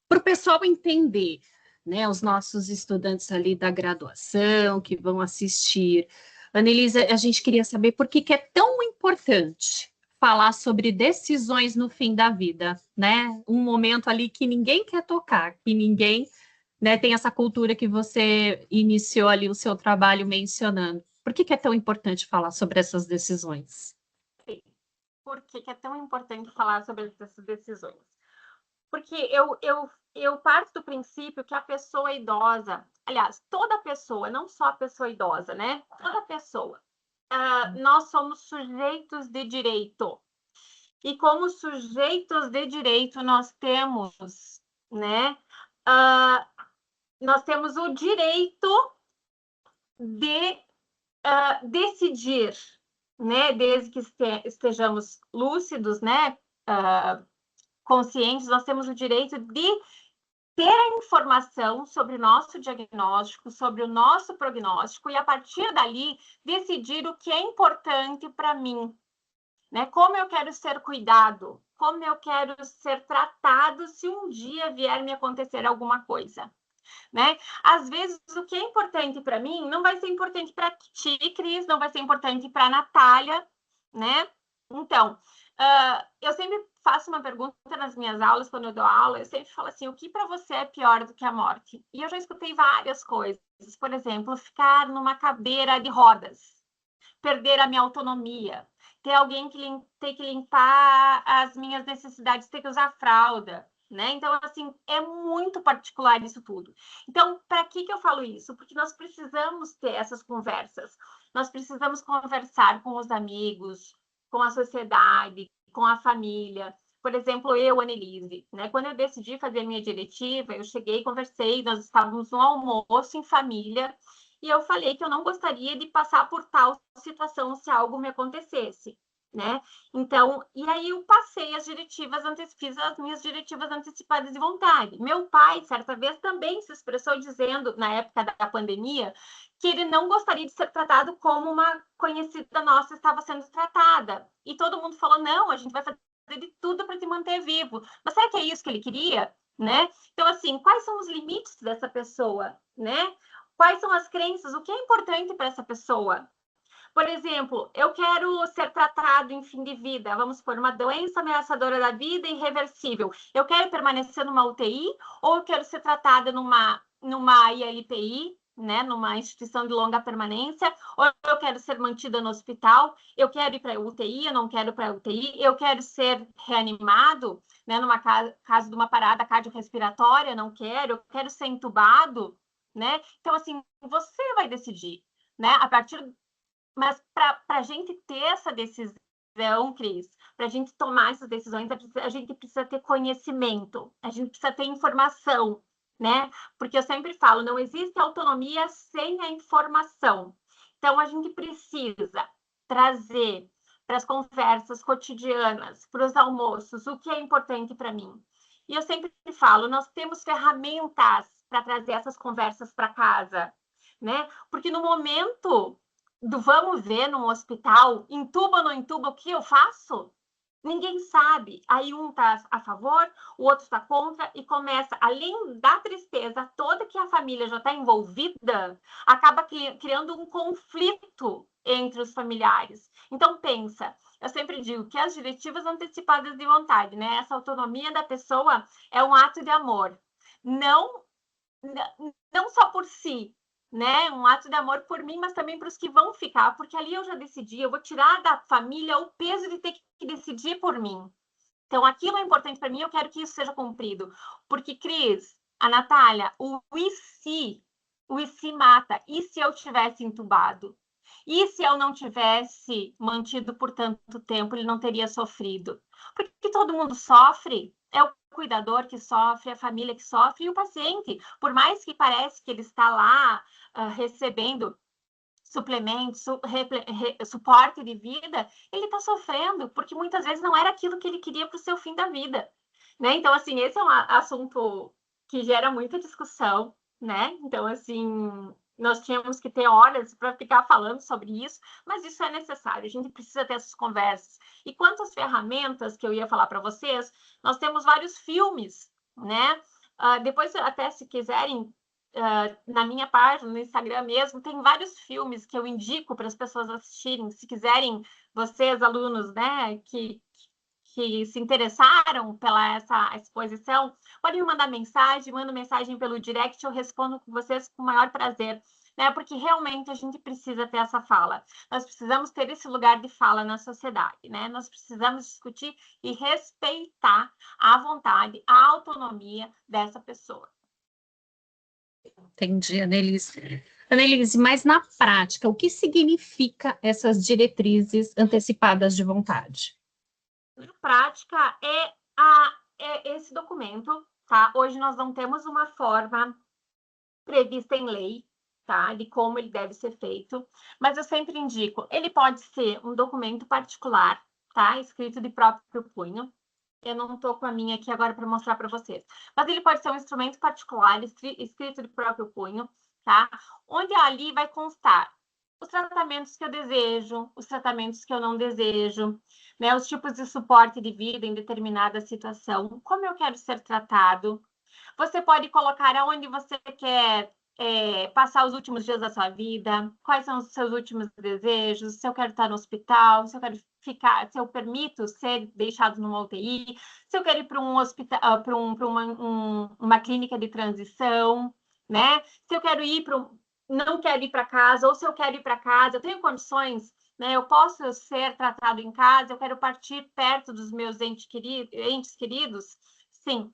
Para o pessoal entender, né, os nossos estudantes ali da graduação que vão assistir, Annelise, a gente queria saber por que é tão importante falar sobre decisões no fim da vida, né? Um momento ali que ninguém quer tocar, que ninguém, né, tem essa cultura que você iniciou ali o seu trabalho mencionando. Por que é tão importante falar sobre essas decisões? Por que é tão importante falar sobre essas decisões? Porque eu parto do princípio que a pessoa idosa, aliás, toda pessoa, não só a pessoa idosa, né? Toda pessoa, nós somos sujeitos de direito. E como sujeitos de direito, nós temos, né? Nós temos o direito de decidir, né? Desde que estejamos lúcidos, né? Conscientes, nós temos o direito de ter a informação sobre o nosso diagnóstico, sobre o nosso prognóstico, e a partir dali decidir o que é importante para mim, né? Como eu quero ser cuidado, como eu quero ser tratado se um dia vier me acontecer alguma coisa, né? Às vezes, o que é importante para mim não vai ser importante para ti, Cris, não vai ser importante para a Natália, né? Então, eu sempre faço uma pergunta nas minhas aulas, quando eu dou aula, eu sempre falo assim, o que para você é pior do que a morte? E eu já escutei várias coisas, por exemplo, ficar numa cadeira de rodas, perder a minha autonomia, ter alguém que ter que limpar as minhas necessidades, ter que usar fralda, né? Então, assim, é muito particular isso tudo. Então, para que eu falo isso? Porque nós precisamos ter essas conversas. Nós precisamos conversar com os amigos, com a sociedade, com a família. Por exemplo, eu, Annelise, né? Quando eu decidi fazer a minha diretiva, eu cheguei, conversei, nós estávamos no almoço em família, e eu falei que eu não gostaria de passar por tal situação se algo me acontecesse. né? Então, e aí eu passei fiz as minhas diretivas antecipadas de vontade. Meu pai, certa vez, também se expressou dizendo, na época da pandemia, que ele não gostaria de ser tratado como uma conhecida nossa estava sendo tratada. E todo mundo falou, não, a gente vai fazer de tudo para te manter vivo. Mas será que é isso que ele queria? Né? Então, assim, quais são os limites dessa pessoa, né? Quais são as crenças? O que é importante para essa pessoa? Por exemplo, eu quero ser tratado em fim de vida, vamos supor, uma doença ameaçadora da vida irreversível. Eu quero permanecer numa UTI ou eu quero ser tratada numa ILPI, né, numa instituição de longa permanência, ou eu quero ser mantida no hospital, eu quero ir para a UTI, eu não quero para a UTI, eu quero ser reanimado, né, numa caso de uma parada cardiorrespiratória, não quero, eu quero ser entubado, né? Então, assim, você vai decidir, né? A partir mas para a gente ter essa decisão, Cris, para a gente tomar essas decisões, a gente precisa ter conhecimento, a gente precisa ter informação, né? Porque eu sempre falo, não existe autonomia sem a informação. Então, a gente precisa trazer para as conversas cotidianas, para os almoços, o que é importante para mim. E eu sempre falo, nós temos ferramentas para trazer essas conversas para casa, né? Porque no momento do vamos ver num hospital, entuba ou não entuba, o que eu faço? Ninguém sabe. Aí um está a favor, o outro está contra, e começa, além da tristeza toda que a família já está envolvida, acaba criando um conflito entre os familiares. Então, pensa, eu sempre digo que as diretivas antecipadas de vontade, né? Essa autonomia da pessoa é um ato de amor. Não, não só por si, né? Um ato de amor por mim, mas também para os que vão ficar, porque ali eu já decidi, eu vou tirar da família o peso de ter que decidir por mim. Então, aquilo é importante para mim, eu quero que isso seja cumprido. Porque, Cris, a Natália, o e se mata. E se eu tivesse entubado? E se eu não tivesse mantido por tanto tempo, ele não teria sofrido? Porque todo mundo sofre. É o cuidador que sofre, a família que sofre e o paciente. Por mais que pareça que ele está lá recebendo suplementos, suporte de vida, ele está sofrendo, porque muitas vezes não era aquilo que ele queria para o seu fim da vida, né? Então, assim, esse é um assunto que gera muita discussão, né? Então, assim, nós tínhamos que ter horas para ficar falando sobre isso, mas isso é necessário, a gente precisa ter essas conversas. E quanto às ferramentas que eu ia falar para vocês, nós temos vários filmes, né? Depois, até se quiserem, na minha página, no Instagram mesmo, tem vários filmes que eu indico para as pessoas assistirem. Se quiserem, vocês, alunos, né, que se interessaram pela essa exposição, podem me mandar mensagem, manda mensagem pelo direct, eu respondo com vocês com o maior prazer, né? Porque realmente a gente precisa ter essa fala. Nós precisamos ter esse lugar de fala na sociedade, né? Nós precisamos discutir e respeitar a vontade, a autonomia dessa pessoa. Entendi, Annelise. Annelise, mas na prática, o que significa essas diretrizes antecipadas de vontade? Na prática, é esse documento, tá? Hoje nós não temos uma forma prevista em lei, tá? De como ele deve ser feito, mas eu sempre indico, ele pode ser um documento particular, tá? Escrito de próprio punho. Eu não estou com a minha aqui agora para mostrar para vocês. Mas ele pode ser um instrumento particular, escrito de próprio punho, tá? Onde ali vai constar os tratamentos que eu desejo, os tratamentos que eu não desejo, né? Os tipos de suporte de vida em determinada situação, como eu quero ser tratado. Você pode colocar aonde você quer passar os últimos dias da sua vida, quais são os seus últimos desejos, se eu quero estar no hospital, se eu quero ficar, se eu permito ser deixado numa UTI, se eu quero ir para um hospital, para uma clínica de transição, né? Se eu quero ir não quero ir para casa, ou se eu quero ir para casa, eu tenho condições, né? Eu posso ser tratado em casa, eu quero partir perto dos meus entes queridos, sim.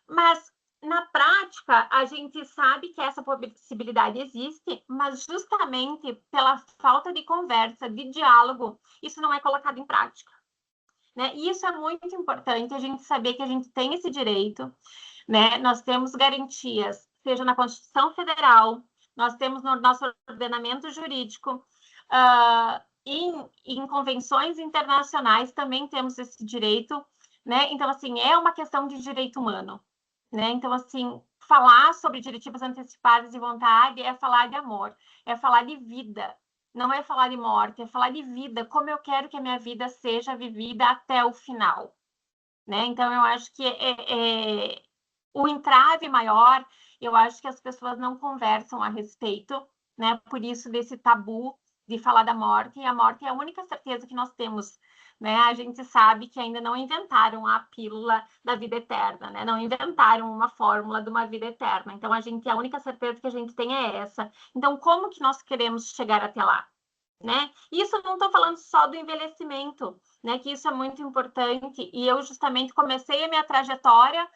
Mas na prática, a gente sabe que essa possibilidade existe, mas justamente pela falta de conversa, de diálogo, isso não é colocado em prática, né? E isso é muito importante, a gente saber que a gente tem esse direito, né? Nós temos garantias, seja na Constituição Federal, nós temos no nosso ordenamento jurídico, em convenções internacionais também temos esse direito, né? Então, assim, é uma questão de direito humano, né? Então, assim, falar sobre diretivas antecipadas de vontade é falar de amor, é falar de vida, não é falar de morte, é falar de vida, como eu quero que a minha vida seja vivida até o final, né? Então, eu acho que o entrave maior, eu acho que as pessoas não conversam a respeito, né? Por isso, desse tabu de falar da morte, e a morte é a única certeza que nós temos, né? A gente sabe que ainda não inventaram a pílula da vida eterna, né? Não inventaram uma fórmula de uma vida eterna. Então, a única certeza que a gente tem é essa. Então, como que nós queremos chegar até lá? Né? Isso não estou falando só do envelhecimento, né? Que isso é muito importante. E eu justamente comecei a minha trajetória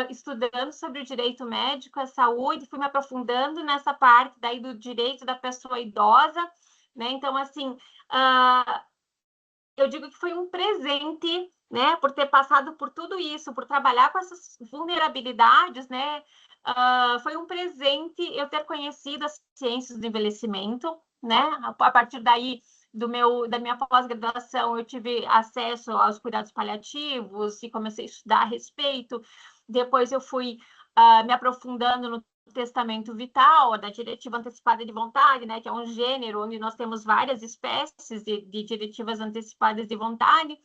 estudando sobre o direito médico, a saúde, fui me aprofundando nessa parte daí do direito da pessoa idosa, né? Então, assim, eu digo que foi um presente, né? Por ter passado por tudo isso, por trabalhar com essas vulnerabilidades, né? Foi um presente eu ter conhecido as ciências do envelhecimento, né? A partir daí da minha pós-graduação, eu tive acesso aos cuidados paliativos e comecei a estudar a respeito. Depois eu fui me aprofundando no testamento vital, da diretiva antecipada de vontade, né, que é um gênero onde nós temos várias espécies de diretivas antecipadas de vontade.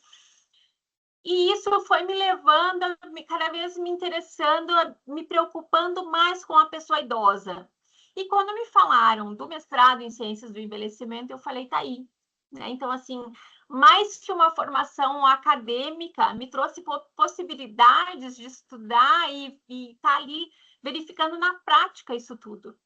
E isso foi me levando, cada vez me interessando, me preocupando mais com a pessoa idosa. E quando me falaram do mestrado em ciências do envelhecimento, eu falei, tá aí. Né? Então, assim, mais que uma formação acadêmica, me trouxe possibilidades de estudar e estar ali verificando na prática isso tudo.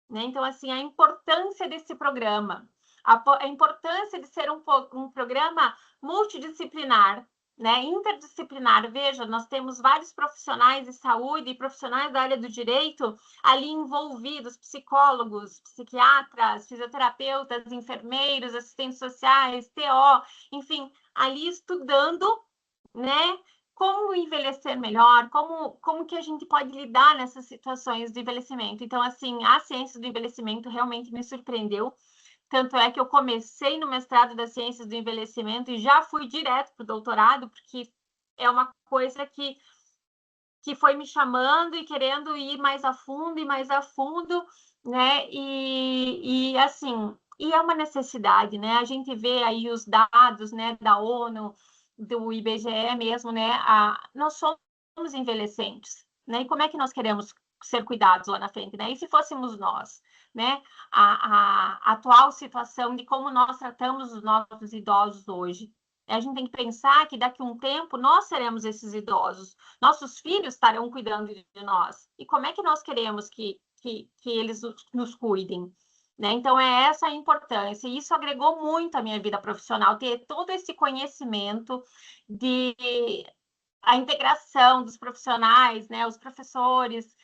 Né? Então, assim, a importância desse programa, a importância de ser um programa multidisciplinar, né? Interdisciplinar. Veja, nós temos vários profissionais de saúde e profissionais da área do direito ali envolvidos, psicólogos, psiquiatras, fisioterapeutas, enfermeiros, assistentes sociais, TO, enfim, ali estudando, né? Como envelhecer melhor, como que a gente pode lidar nessas situações de envelhecimento. Então, assim, a ciência do envelhecimento realmente me surpreendeu. Tanto é que eu comecei no mestrado das ciências do envelhecimento e já fui direto para o doutorado, porque é uma coisa que foi me chamando e querendo ir mais a fundo e mais a fundo, né? E assim, e é uma necessidade, né? A gente vê aí os dados, né, da ONU, do IBGE mesmo, né? Nós somos envelhecentes, né? E como é que nós queremos ser cuidados lá na frente, né? E se fôssemos nós, né? A atual situação de como nós tratamos os nossos idosos hoje. A gente tem que pensar que daqui a um tempo nós seremos esses idosos, nossos filhos estarão cuidando de nós. E como é que nós queremos que eles nos cuidem? Né? Então, é essa a importância. E isso agregou muito à minha vida profissional, ter todo esse conhecimento de a integração dos profissionais, né? Os professores,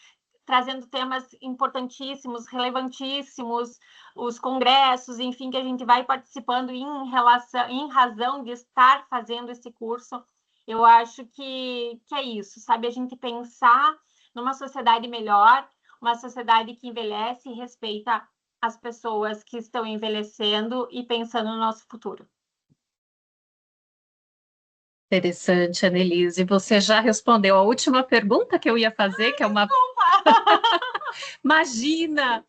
trazendo temas importantíssimos, relevantíssimos, os congressos, enfim, que a gente vai participando em razão de estar fazendo esse curso. Eu acho que é isso, sabe? A gente pensar numa sociedade melhor, uma sociedade que envelhece e respeita as pessoas que estão envelhecendo e pensando no nosso futuro. Interessante, Annelise. Você já respondeu a última pergunta que eu ia fazer, que é uma... Imagina,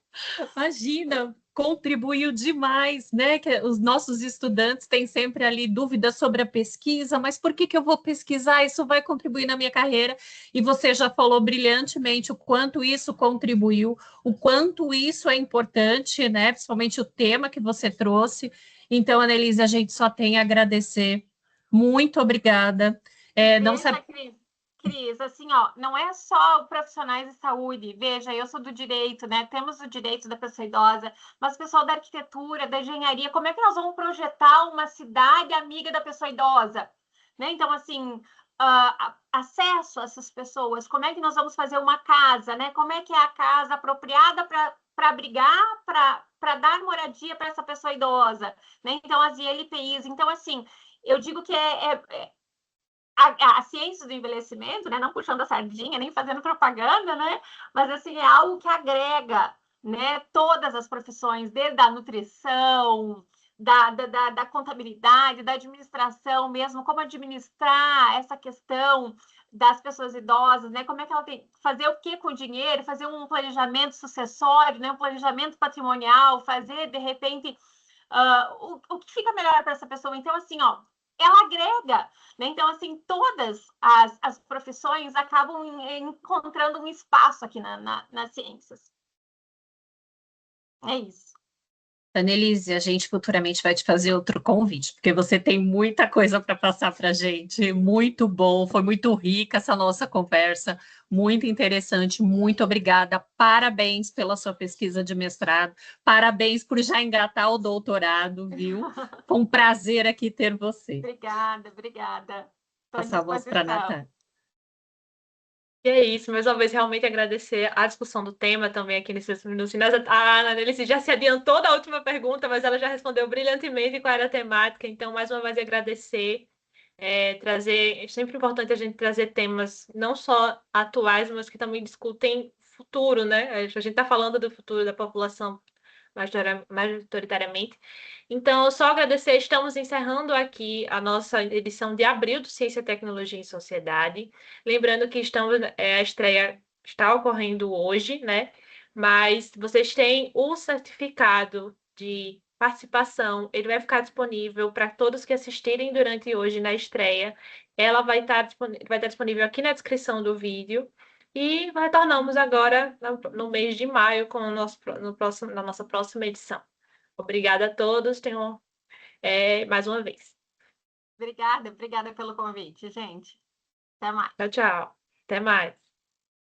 contribuiu demais, né? Que os nossos estudantes têm sempre ali dúvidas sobre a pesquisa, mas por que eu vou pesquisar? Isso vai contribuir na minha carreira. E você já falou brilhantemente o quanto isso contribuiu, o quanto isso é importante, né? Principalmente o tema que você trouxe. Então, Annelise, a gente só tem a agradecer. Muito obrigada. Não sabe... Cris, assim, ó, não é só profissionais de saúde. Veja, eu sou do direito, né? Temos o direito da pessoa idosa, mas o pessoal da arquitetura, da engenharia, como é que nós vamos projetar uma cidade amiga da pessoa idosa? Né? Então, assim, acesso a essas pessoas, como é que nós vamos fazer uma casa, né? Como é que é a casa apropriada para abrigar, para dar moradia para essa pessoa idosa, né? Então, as ILPIs. Então, assim, eu digo que a ciência do envelhecimento, né, não puxando a sardinha, nem fazendo propaganda, né, mas assim, é algo que agrega, né, todas as profissões, desde a nutrição, da contabilidade, da administração mesmo, como administrar essa questão das pessoas idosas, né? Como é que ela tem fazer o que com o dinheiro, fazer um planejamento sucessório, né? Um planejamento patrimonial, fazer de repente o que fica melhor para essa pessoa. Então, assim, ó, ela agrega, né? Então, assim, todas as profissões acabam encontrando um espaço aqui nas ciências. É isso. Annelise, a gente futuramente vai te fazer outro convite, porque você tem muita coisa para passar para a gente. Muito bom, foi muito rica essa nossa conversa, muito interessante. Muito obrigada. Parabéns pela sua pesquisa de mestrado, parabéns por já engatar o doutorado, viu? Foi um prazer aqui ter você. Obrigada. Passar a voz para a Natália. E é isso, mais uma vez, realmente agradecer a discussão do tema também aqui nesses minutos finais. A Annelise já se adiantou da última pergunta, mas ela já respondeu brilhantemente qual era a temática. Então, mais uma vez, agradecer, trazer. É sempre importante a gente trazer temas não só atuais, mas que também discutem futuro, né? A gente está falando do futuro da população majoritariamente. Então, só agradecer, estamos encerrando aqui a nossa edição de abril do Ciência, Tecnologia e Sociedade. Lembrando que a estreia está ocorrendo hoje, né? Mas vocês têm o certificado de participação, ele vai ficar disponível para todos que assistirem durante hoje na estreia. Ela vai estar disponível aqui na descrição do vídeo. E retornamos agora no mês de maio com na nossa próxima edição. Obrigada a todos, tenham mais uma vez. Obrigada pelo convite, gente. Até mais. Tchau, tchau. Até mais.